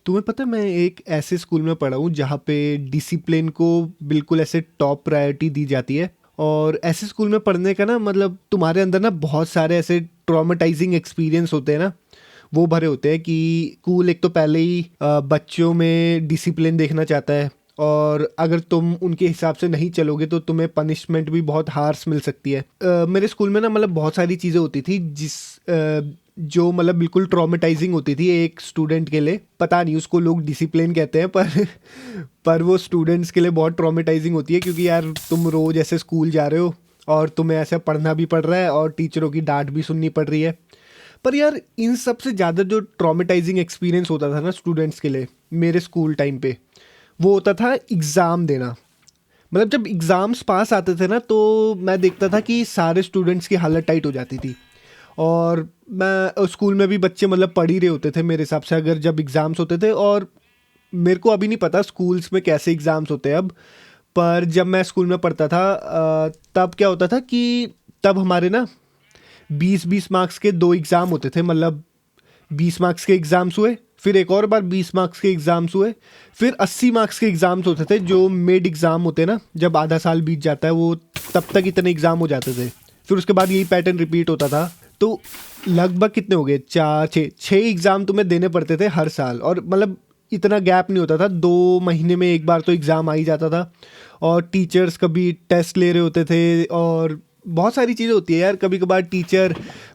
तुम्हें पता है मैं एक ऐसे स्कूल में पढ़ा हूँ जहाँ पे डिसिप्लिन को बिल्कुल ऐसे टॉप प्रायोरिटी दी जाती है। और ऐसे स्कूल में पढ़ने का ना मतलब तुम्हारे अंदर ना बहुत सारे ऐसे ट्रॉमेटाइजिंग एक्सपीरियंस होते हैं ना, वो भरे होते हैं कि स्कूल एक तो पहले ही बच्चों में डिसिप्लिन देखना चाहता है। और अगर तुम उनके हिसाब से नहीं चलोगे तो तुम्हें पनिशमेंट भी बहुत हार्श मिल सकती है। मेरे स्कूल में ना मतलब बहुत सारी चीज़ें होती थी जो मतलब बिल्कुल ट्रॉमेटाइजिंग होती थी एक स्टूडेंट के लिए। पता नहीं उसको लोग डिसिप्लिन कहते हैं पर वो स्टूडेंट्स के लिए बहुत ट्रॉमेटाइजिंग होती है, क्योंकि यार तुम रोज़ ऐसे स्कूल जा रहे हो और तुम्हें ऐसे पढ़ना भी पड़ रहा है और टीचरों की डांट भी सुननी पड़ रही है। पर यार इन सब से ज़्यादा जो ट्रॉमेटाइजिंग एक्सपीरियंस होता था ना स्टूडेंट्स के लिए मेरे स्कूल टाइम पे, वो होता था एग्ज़ाम देना। मतलब जब एग्ज़ाम्स पास आते थे ना तो मैं देखता था कि सारे स्टूडेंट्स की हालत टाइट हो जाती थी। और मैं स्कूल में भी बच्चे मतलब पढ़ ही रहे होते थे मेरे हिसाब से, अगर जब एग्ज़ाम्स होते थे। और मेरे को अभी नहीं पता स्कूल्स में कैसे एग्ज़ाम्स होते हैं अब, पर जब मैं स्कूल में पढ़ता था तब क्या होता था कि तब हमारे ना 20-20 मार्क्स के दो एग्ज़ाम होते थे। मतलब 20 मार्क्स के एग्ज़ाम्स हुए, फिर एक और बार 20 मार्क्स के एग्ज़ाम्स हुए, फिर 80 मार्क्स के एग्ज़ाम्स होते थे जो मिड एग्ज़ाम होते हैं ना, जब आधा साल बीत जाता है वो, तब तक इतने एग्ज़ाम हो जाते थे। फिर उसके बाद यही पैटर्न रिपीट होता था। तो लगभग कितने हो गए, 4 6 एग्ज़ाम तुम्हें देने पड़ते थे हर साल। और मतलब इतना गैप नहीं होता था, 2 महीने में एक बार तो एग्ज़ाम आ ही जाता था। और टीचर्स कभी टेस्ट ले रहे होते थे और बहुत सारी चीज़ें होती है यार। कभी कभार टीचर,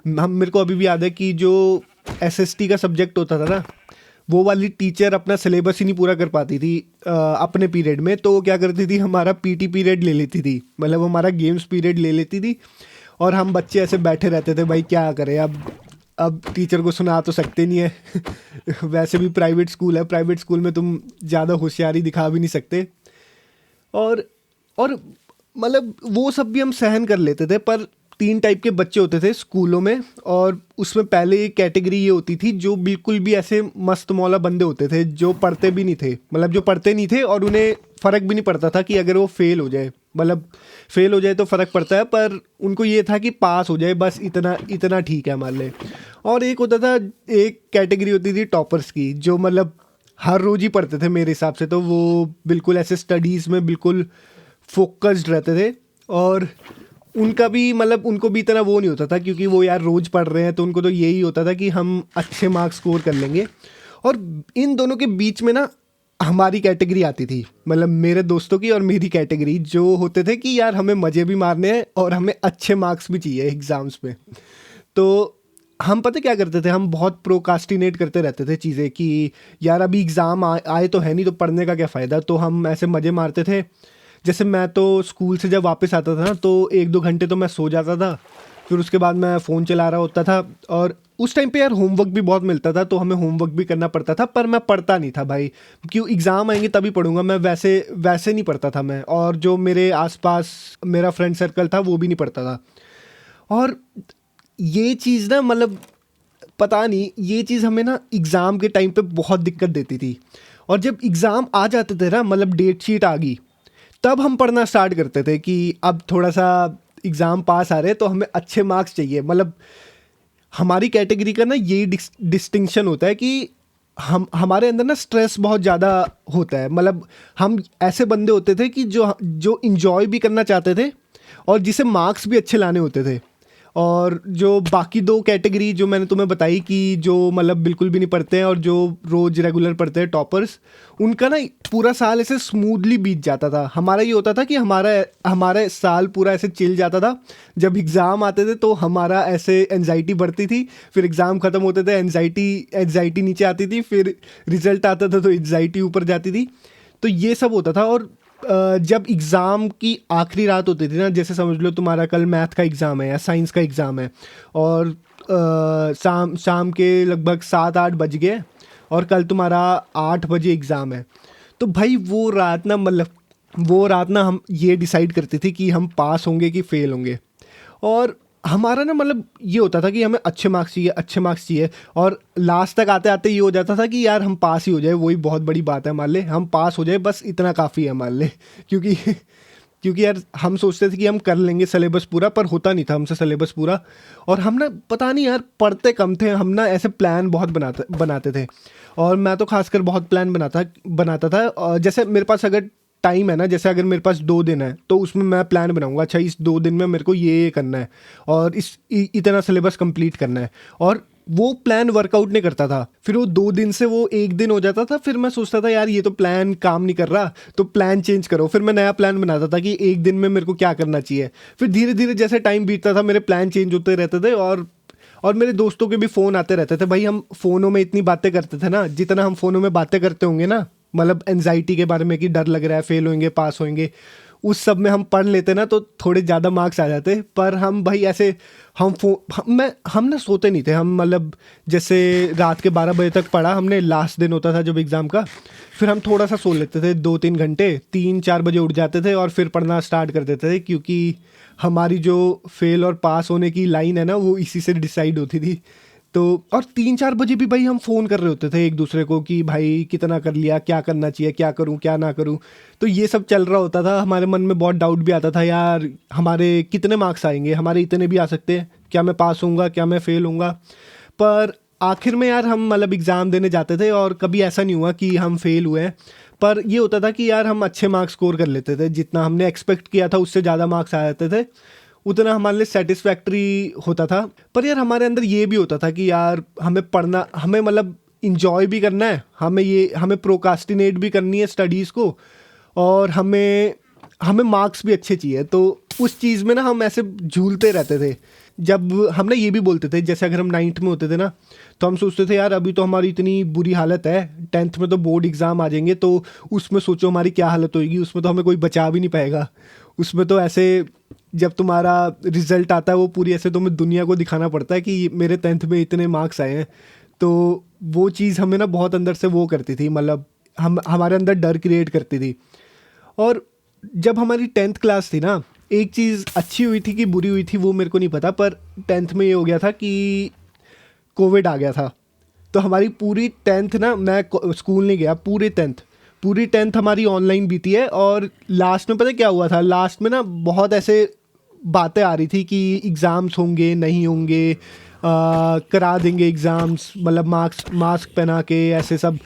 हम मेरे को अभी भी याद है कि जो एसएसटी का सब्जेक्ट होता था ना, वो वाली टीचर अपना सिलेबस ही नहीं पूरा कर पाती थी अपने पीरियड में। तो वो क्या करती थी, हमारा पीटी पीरियड ले लेती थी, मतलब हमारा गेम्स पीरियड ले लेती थी। और हम बच्चे ऐसे बैठे रहते थे, भाई क्या करें अब टीचर को सुना तो सकते नहीं है। वैसे भी प्राइवेट स्कूल है, प्राइवेट स्कूल में तुम ज़्यादा होशियारी दिखा भी नहीं सकते। और और मतलब वो सब भी हम सहन कर लेते थे। पर 3 टाइप के बच्चे होते थे स्कूलों में, और उसमें पहले एक कैटेगरी ये होती थी जो बिल्कुल भी ऐसे मस्त मौला बंदे होते थे जो पढ़ते भी नहीं थे। मतलब जो पढ़ते नहीं थे और उन्हें फ़र्क भी नहीं पड़ता था कि अगर वो फेल हो जाए, मतलब फेल हो जाए तो फ़र्क पड़ता है, पर उनको ये था कि पास हो जाए बस, इतना इतना ठीक है मान ले। और एक होता था, एक कैटेगरी होती थी टॉपर्स की, जो मतलब हर रोज़ ही पढ़ते थे मेरे हिसाब से। तो वो बिल्कुल ऐसे स्टडीज़ में बिल्कुल फोकस्ड रहते थे। और उनका भी मतलब उनको भी इतना वो नहीं होता था, क्योंकि वो यार रोज़ पढ़ रहे हैं तो उनको तो यही होता था कि हम अच्छे मार्क्स स्कोर कर लेंगे। और इन दोनों के बीच में ना हमारी कैटेगरी आती थी, मतलब मेरे दोस्तों की और मेरी कैटेगरी, जो होते थे कि यार हमें मज़े भी मारने हैं और हमें अच्छे मार्क्स भी चाहिए एग्ज़ाम्स में। तो हम पता क्या करते थे, हम बहुत प्रोकास्टिनेट करते रहते थे चीज़ें कि यार अभी एग्ज़ाम आए तो है नहीं, तो पढ़ने का क्या फ़ायदा। तो हम ऐसे मज़े मारते थे। जैसे मैं तो स्कूल से जब वापस आता था ना तो 1-2 घंटे तो मैं सो जाता था। फिर उसके बाद मैं फ़ोन चला रहा होता था। और उस टाइम पे यार होमवर्क भी बहुत मिलता था, तो हमें होमवर्क भी करना पड़ता था। पर मैं पढ़ता नहीं था भाई, क्यों, एग्ज़ाम आएंगे तभी पढ़ूंगा मैं, वैसे वैसे नहीं पढ़ता था मैं। और जो मेरे आसपास मेरा फ्रेंड सर्कल था वो भी नहीं पढ़ता था। और ये चीज़ ना मतलब पता नहीं, ये चीज़ हमें ना एग्ज़ाम के टाइम पे बहुत दिक्कत देती थी। और जब एग्ज़ाम आ जाते थे ना, मतलब डेट शीट आ गई, तब हम पढ़ना स्टार्ट करते थे कि अब थोड़ा सा एग्ज़ाम पास आ रहे हैं तो हमें अच्छे मार्क्स चाहिए। मतलब हमारी कैटेगरी का ना यही डिस्टिंक्शन होता है कि हम हमारे अंदर ना स्ट्रेस बहुत ज़्यादा होता है। मतलब हम ऐसे बंदे होते थे कि जो जो इंजॉय भी करना चाहते थे और जिसे मार्क्स भी अच्छे लाने होते थे। और जो बाकी 2 कैटेगरी जो मैंने तुम्हें बताई कि जो मतलब बिल्कुल भी नहीं पढ़ते हैं और जो रोज़ रेगुलर पढ़ते हैं टॉपर्स, उनका ना पूरा साल ऐसे स्मूथली बीत जाता था। हमारा ये होता था कि हमारा हमारा साल पूरा ऐसे चिल जाता था। जब एग्ज़ाम आते थे तो हमारा ऐसे एनजाइटी बढ़ती थी, फिर एग्ज़ाम ख़त्म होते थे एनजाइटी एनजाइटी नीचे आती थी, फिर रिजल्ट आता था तो एनजाइटी ऊपर जाती थी। तो ये सब होता था। और जब एग्ज़ाम की आखिरी रात होती थी ना, जैसे समझ लो तुम्हारा कल मैथ का एग्ज़ाम है या साइंस का एग्ज़ाम है, और शाम शाम के लगभग 7-8 बज गए और कल तुम्हारा 8 बजे एग्ज़ाम है। तो भाई वो रात ना, मतलब वो रात ना हम ये डिसाइड करते थे कि हम पास होंगे कि फेल होंगे। और हमारा ना मतलब ये होता था कि हमें अच्छे मार्क्स चाहिए, अच्छे मार्क्स चाहिए। और लास्ट तक आते आते ये हो जाता था कि यार हम पास ही हो जाए, वही बहुत बड़ी बात है, मान ले हम पास हो जाए बस, इतना काफ़ी है मान ले। क्योंकि क्योंकि यार हम सोचते थे कि हम कर लेंगे सिलेबस पूरा, पर होता नहीं था हमसे सिलेबस पूरा। और हम ना पता नहीं यार पढ़ते कम थे, हम ना ऐसे प्लान बहुत बनाते बनाते थे। और मैं तो खासकर बहुत प्लान बनाता था। जैसे मेरे पास अगर टाइम है ना, जैसे अगर मेरे पास 2 दिन है तो उसमें मैं प्लान बनाऊंगा, अच्छा इस 2 दिन में मेरे को ये करना है और इतना सिलेबस कंप्लीट करना है। और वो प्लान वर्कआउट नहीं करता था, फिर वो 2 दिन से वो 1 दिन हो जाता था, फिर मैं सोचता था यार ये तो प्लान काम नहीं कर रहा, तो प्लान चेंज करो। फिर मैं नया प्लान बनाता था कि 1 दिन में मेरे को क्या करना चाहिए। फिर धीरे धीरे जैसे टाइम बीतता था मेरे प्लान चेंज होते रहते थे। और मेरे दोस्तों के भी फ़ोन आते रहते थे। भाई हम फ़ोनों में इतनी बातें करते थे ना, जितना हम फ़ोनों में बातें करते होंगे ना, मतलब एनजाइटी के बारे में कि डर लग रहा है फेल होंगे पास होंगे, उस सब में हम पढ़ लेते ना तो थोड़े ज़्यादा मार्क्स आ जाते। पर हम भाई ऐसे हम ना सोते नहीं थे। हम मतलब जैसे रात के 12 बजे तक पढ़ा हमने, लास्ट दिन होता था जब एग्ज़ाम का, फिर हम थोड़ा सा सो लेते थे 2-3 घंटे, 3-4 बजे उठ जाते थे और फिर पढ़ना स्टार्ट कर देते थे, क्योंकि हमारी जो फेल और पास होने की लाइन है ना वो इसी से डिसाइड होती थी। तो और 3-4 बजे भी भाई हम फ़ोन कर रहे होते थे एक दूसरे को कि भाई कितना कर लिया, क्या करना चाहिए, क्या करूं क्या ना करूं। तो ये सब चल रहा होता था। हमारे मन में बहुत डाउट भी आता था यार हमारे कितने मार्क्स आएंगे, हमारे इतने भी आ सकते हैं, क्या मैं पास होऊंगा, क्या मैं फेल होऊंगा। पर आखिर में यार हम मतलब एग्ज़ाम देने जाते थे और कभी ऐसा नहीं हुआ कि हम फेल हुए हैं। पर ये होता था कि यार हम अच्छे मार्क्स स्कोर कर लेते थे, जितना हमने एक्सपेक्ट किया था उससे ज़्यादा मार्क्स आ जाते थे, उतना हमारे लिए सेटिस्फैक्ट्री होता था। पर यार हमारे अंदर ये भी होता था कि यार हमें पढ़ना, हमें मतलब इंजॉय भी करना है, हमें प्रोकास्टिनेट भी करनी है स्टडीज़ को, और हमें हमें मार्क्स भी अच्छे चाहिए। तो उस चीज़ में ना हम ऐसे झूलते रहते थे। जब हम ना ये भी बोलते थे, जैसे अगर हम 9th में होते थे ना, तो हम सोचते थे यार अभी तो हमारी इतनी बुरी हालत है, 10th में तो बोर्ड एग्ज़ाम आ जाएंगे, तो उसमें सोचो हमारी क्या हालत होएगी, उसमें तो हमें कोई बचा भी नहीं पाएगा। उसमें तो ऐसे जब तुम्हारा रिजल्ट आता है वो पूरी ऐसे तुम्हें दुनिया को दिखाना पड़ता है कि मेरे 10th में इतने मार्क्स आए हैं। तो वो चीज़ हमें ना बहुत अंदर से वो करती थी, मतलब हमारे अंदर डर क्रिएट करती थी। और जब हमारी 10th क्लास थी ना, एक चीज़ अच्छी हुई थी कि बुरी हुई थी वो मेरे को नहीं पता, पर 10th में ये हो गया था कि कोविड आ गया था। तो हमारी पूरी 10th ना, मैं स्कूल नहीं गया पूरी 10th हमारी ऑनलाइन बीती है। और लास्ट में पता है क्या हुआ था, लास्ट में ना बहुत ऐसे बातें आ रही थी कि एग्ज़ाम्स होंगे नहीं होंगे, करा देंगे एग्ज़ाम्स, मतलब मास्क पहना के ऐसे सब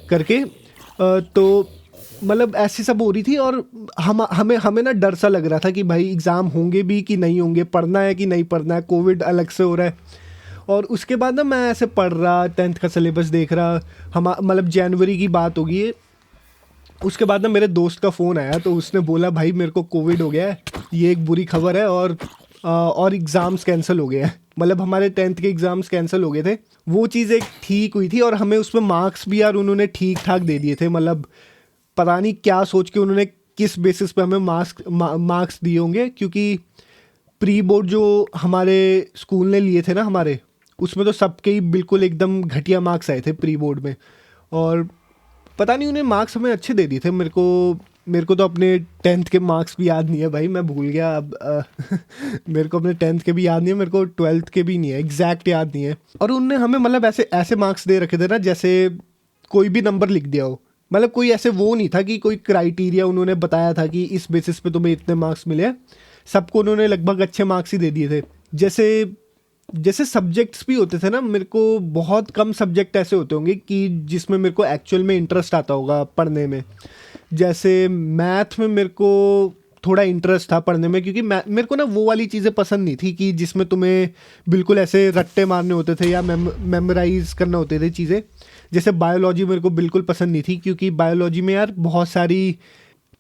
करके। तो मतलब ऐसी सब हो रही थी और हमें हमें ना डर सा लग रहा था कि भाई एग्ज़ाम होंगे भी कि नहीं होंगे, पढ़ना है कि नहीं पढ़ना है, कोविड अलग से हो रहा है। और उसके बाद ना मैं ऐसे पढ़ रहा, 10th का सिलेबस देख रहा, हम मतलब जनवरी की बात होगी ये। उसके बाद ना मेरे दोस्त का फ़ोन आया, तो उसने बोला भाई मेरे को कोविड हो गया है, ये एक बुरी खबर है, और एग्ज़ाम्स कैंसिल हो गए हैं। मतलब हमारे 10th के एग्ज़ाम्स कैंसिल हो गए थे। वो चीज़ एक ठीक हुई थी, और हमें उसमें मार्क्स भी यार उन्होंने ठीक ठाक दे दिए थे। मतलब पता नहीं क्या सोच के उन्होंने किस बेसिस पे हमें मार्क्स दिए होंगे, क्योंकि प्री बोर्ड जो हमारे स्कूल ने लिए थे ना हमारे, उसमें तो सबके ही बिल्कुल एकदम घटिया मार्क्स आए थे प्री बोर्ड में। और पता नहीं उन्हें मार्क्स हमें अच्छे दे दिए थे। मेरे को तो अपने 10th के मार्क्स भी याद नहीं है भाई, मैं भूल गया अब। मेरे को अपने 10th के भी याद नहीं है, मेरे को 12th के भी नहीं है, एग्जैक्ट याद नहीं है। और उनने हमें मतलब ऐसे ऐसे मार्क्स दे रखे थे ना जैसे कोई भी नंबर लिख दिया हो। मतलब कोई ऐसे वो नहीं था कि कोई क्राइटेरिया उन्होंने बताया था कि इस बेसिस पे तुम्हें इतने मार्क्स मिले हैं। सबको उन्होंने लगभग अच्छे मार्क्स ही दे दिए थे। जैसे जैसे सब्जेक्ट्स भी होते थे ना, मेरे को बहुत कम सब्जेक्ट ऐसे होते होंगे कि जिसमें मेरे को एक्चुअल में इंटरेस्ट आता होगा पढ़ने में। जैसे मैथ में मेरे को थोड़ा इंटरेस्ट था पढ़ने में, क्योंकि मेरे को ना वो वाली चीज़ें पसंद नहीं थी कि जिसमें तुम्हें बिल्कुल ऐसे रट्टे मारने होते थे या मेमोराइज करना होते थे चीज़ें। जैसे बायोलॉजी मेरे को बिल्कुल पसंद नहीं थी, क्योंकि बायोलॉजी में यार बहुत सारी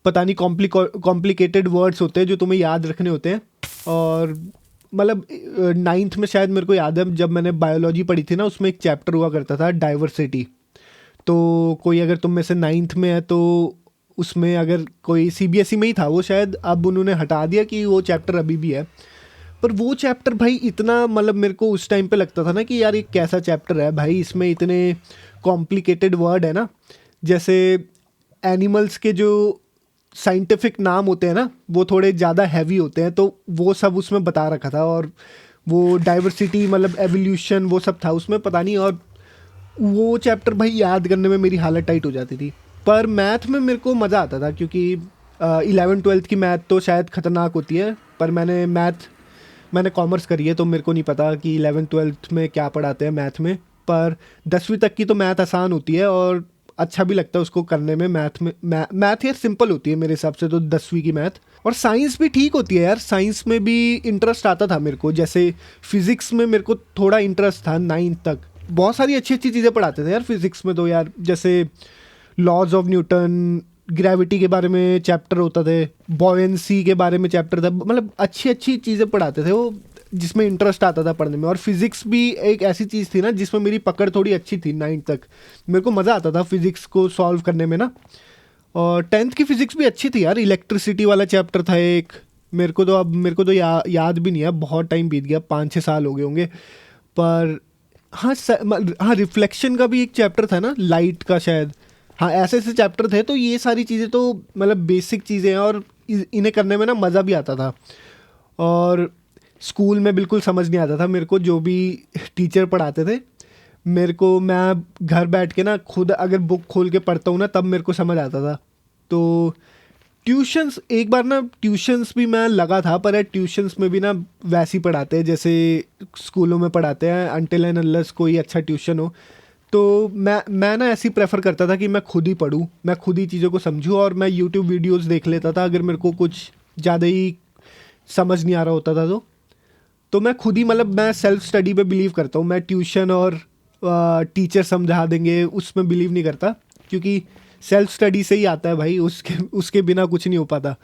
पता नहीं कॉम्प्लिकेटेड वर्ड्स होते हैं जो तुम्हें याद रखने होते हैं। और मतलब 9th में शायद मेरे को याद है जब मैंने बायोलॉजी पढ़ी थी ना, उसमें एक चैप्टर हुआ करता था डाइवर्सिटी। तो कोई अगर तुम में से 9th में है तो उसमें अगर कोई CBSE में ही था वो शायद, अब उन्होंने हटा दिया कि वो चैप्टर अभी भी है। पर वो चैप्टर भाई इतना, मतलब मेरे को उस टाइम पे लगता था ना कि यार ये कैसा चैप्टर है भाई, इसमें इतने कॉम्प्लिकेटेड वर्ड है ना। जैसे एनिमल्स के जो साइंटिफिक नाम होते हैं ना वो थोड़े ज़्यादा हैवी होते हैं, तो वो सब उसमें बता रखा था। और वो डाइवर्सिटी मतलब एवोल्यूशन वो सब था उसमें, पता नहीं। और वो चैप्टर भाई याद करने में मेरी हालत टाइट हो जाती थी। पर मैथ में मेरे को मज़ा आता था, क्योंकि 11th 12th की मैथ तो शायद ख़तरनाक होती है, पर मैंने कॉमर्स करी है तो मेरे को नहीं पता कि 11th 12th में क्या पढ़ाते हैं मैथ में। पर 10वीं तक की तो मैथ आसान होती है और अच्छा भी लगता है उसको करने में। मैथ यार सिंपल होती है मेरे हिसाब से तो 10वीं की मैथ। और साइंस भी ठीक होती है यार, साइंस में भी इंटरेस्ट आता था मेरे को। जैसे फिजिक्स में मेरे को थोड़ा इंटरेस्ट था 9th तक। बहुत सारी अच्छी अच्छी चीज़ें पढ़ाते थे यार फिजिक्स में तो यार, जैसे लॉज ऑफ न्यूटन, ग्रेविटी के बारे में चैप्टर होता थे, बॉयंसी के बारे में चैप्टर था। मतलब अच्छी अच्छी चीज़ें पढ़ाते थे वो, जिसमें इंटरेस्ट आता था पढ़ने में। और फिज़िक्स भी एक ऐसी चीज़ थी ना जिसमें मेरी पकड़ थोड़ी अच्छी थी 9th तक। मेरे को मज़ा आता था फिज़िक्स को सॉल्व करने में ना। और 10th की फ़िज़िक्स भी अच्छी थी यार। इलेक्ट्रिसिटी वाला चैप्टर था एक, मेरे को तो याद भी नहीं है, बहुत टाइम बीत गया, 5-6 साल हो गए होंगे। पर हाँ हाँ, रिफ्लेक्शन का भी एक चैप्टर था ना, लाइट का शायद। हाँ, ऐसे ऐसे चैप्टर थे। तो ये सारी चीज़ें तो मतलब बेसिक चीज़ें हैं और इन्हें करने में ना मज़ा भी आता था। और स्कूल में बिल्कुल समझ नहीं आता था मेरे को जो भी टीचर पढ़ाते थे। मैं घर बैठ के ना खुद अगर बुक खोल के पढ़ता हूँ ना, तब मेरे को समझ आता था। तो ट्यूशन्स, एक बार ना ट्यूशन्स भी मैं लगा था, पर यार ट्यूशन्स में भी ना वैसे ही पढ़ाते हैं जैसे स्कूलों में पढ़ाते हैं, अनटिल एंड अनलेस कोई अच्छा ट्यूशन हो। तो मैं ना ऐसे ही प्रेफर करता था कि मैं खुद ही पढूं, मैं खुद ही चीज़ों को समझूं। और मैं यूट्यूब वीडियोस देख लेता था अगर मेरे को कुछ ज़्यादा ही समझ नहीं आ रहा होता था तो मैं खुद ही, मतलब मैं सेल्फ स्टडी पे बिलीव करता हूँ। मैं ट्यूशन और टीचर समझा देंगे उसमें बिलीव नहीं करता, क्योंकि सेल्फ स्टडी से ही आता है भाई, उसके उसके बिना कुछ नहीं हो पाता।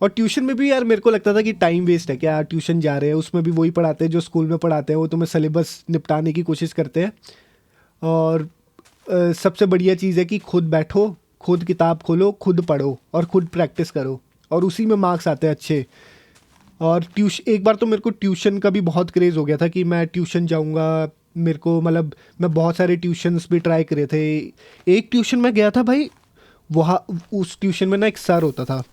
और ट्यूशन में भी यार मेरे को लगता था कि टाइम वेस्ट है क्या, ट्यूशन जा रहे हैं, उसमें भी वही पढ़ाते हैं जो स्कूल में पढ़ाते हैं। वो तुम्हें सिलेबस निपटाने की कोशिश करते हैं। और सबसे बढ़िया चीज़ है कि खुद बैठो, खुद किताब खोलो, खुद पढ़ो और खुद प्रैक्टिस करो, और उसी में मार्क्स आते हैं अच्छे। और एक बार तो मेरे को ट्यूशन का भी बहुत क्रेज़ हो गया था कि मैं ट्यूशन जाऊंगा। मेरे को मतलब मैं बहुत सारे ट्यूशन्स भी ट्राई करे थे। एक ट्यूशन में गया था भाई, वहाँ उस ट्यूशन में ना एक सर होता था,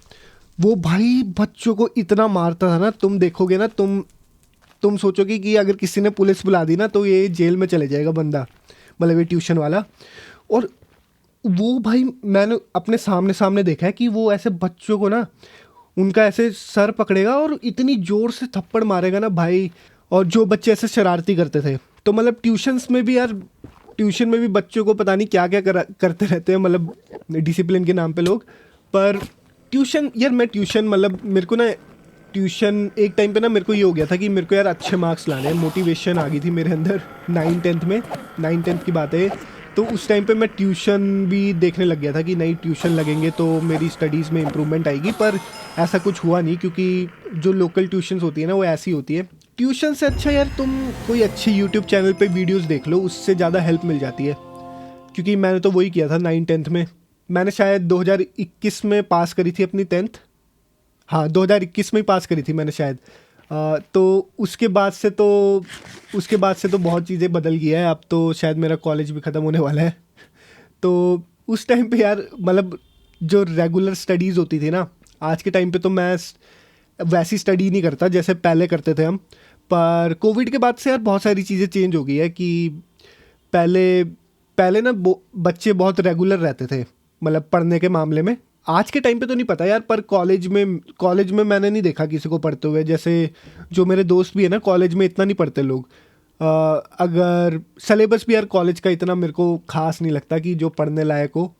वो भाई बच्चों को इतना मारता था ना, तुम देखोगे ना, तुम सोचोगे कि अगर किसी ने पुलिस बुला दी ना तो ये जेल में चले जाएगा बंदा, मतलब ये ट्यूशन वाला। और वो भाई मैंने अपने सामने सामने देखा है कि वो ऐसे बच्चों को ना, उनका ऐसे सर पकड़ेगा और इतनी ज़ोर से थप्पड़ मारेगा ना भाई। और जो बच्चे ऐसे शरारती करते थे, तो मतलब ट्यूशन्स में भी यार, ट्यूशन में भी बच्चों को पता नहीं क्या क्या करते रहते हैं, मतलब डिसिप्लिन के नाम पे लोग। पर ट्यूशन यार, मैं ट्यूशन मतलब मेरे को ना ट्यूशन एक टाइम पे ना मेरे को ये हो गया था कि मेरे को यार अच्छे मार्क्स लाने हैं, मोटिवेशन आ गई थी मेरे अंदर 9th-10th में। 9th-10th की बात है। तो उस टाइम पे मैं ट्यूशन भी देखने लग गया था कि नहीं, ट्यूशन लगेंगे तो मेरी स्टडीज़ में इम्प्रूवमेंट आएगी। पर ऐसा कुछ हुआ नहीं, क्योंकि जो लोकल ट्यूशन्स होती है ना वो ऐसी होती है। ट्यूशन से अच्छा यार तुम कोई अच्छी यूट्यूब चैनल पे वीडियोस देख लो, उससे ज़्यादा हेल्प मिल जाती है। क्योंकि मैंने तो वही किया था 9th-10th में। मैंने शायद 2021 में पास करी थी अपनी 10th। हाँ, 2021 में ही पास करी थी मैंने शायद। तो उसके बाद से तो बहुत चीज़ें बदल गई है। अब तो शायद मेरा कॉलेज भी ख़त्म होने वाला है। तो उस टाइम पे यार मतलब जो रेगुलर स्टडीज़ होती थी ना, आज के टाइम पे तो मैं वैसी स्टडी नहीं करता जैसे पहले करते थे हम। पर कोविड के बाद से यार बहुत सारी चीज़ें चेंज हो गई है कि पहले पहले ना बच्चे बहुत रेगुलर रहते थे, मतलब पढ़ने के मामले में। आज के टाइम पे तो नहीं पता यार, पर कॉलेज में मैंने नहीं देखा किसी को पढ़ते हुए। जैसे जो मेरे दोस्त भी है ना, कॉलेज में इतना नहीं पढ़ते लोग। अगर सिलेबस भी यार कॉलेज का इतना मेरे को खास नहीं लगता कि जो पढ़ने लायक हो।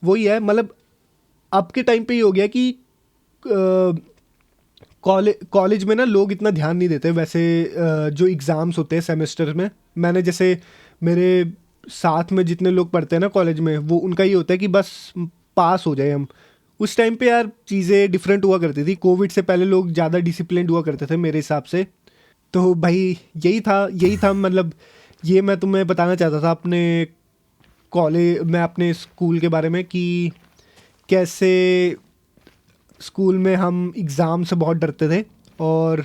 वही है, मतलब अब के टाइम पे ये हो गया कि कॉलेज में ना लोग इतना ध्यान नहीं देते वैसे। जो एग्ज़ाम्स होते हैं सेमेस्टर में, मैंने जैसे मेरे साथ में जितने लोग पढ़ते हैं ना कॉलेज में, वो उनका ये होता है कि बस पास हो जाए हम। उस टाइम पे यार चीज़ें डिफरेंट हुआ करती थी। कोविड से पहले लोग ज़्यादा डिसिप्लिन्ड हुआ करते थे मेरे हिसाब से। तो भाई यही था मतलब ये मैं तुम्हें बताना चाहता था अपने स्कूल के बारे में, कि कैसे स्कूल में हम एग्ज़ाम से बहुत डरते थे और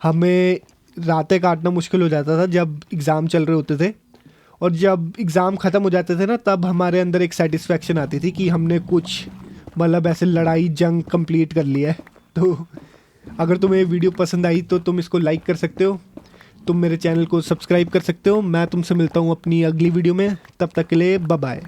हमें रातें काटना मुश्किल हो जाता था जब एग्ज़ाम चल रहे होते थे। और जब एग्ज़ाम ख़त्म हो जाते थे ना, तब हमारे अंदर एक सेटिस्फेक्शन आती थी कि हमने कुछ मतलब ऐसे लड़ाई जंग कंप्लीट कर लिया है। तो अगर तुम्हें ये वीडियो पसंद आई तो तुम इसको लाइक कर सकते हो, तुम मेरे चैनल को सब्सक्राइब कर सकते हो। मैं तुमसे मिलता हूँ अपनी अगली वीडियो में, तब तक के लिए बाय बाय।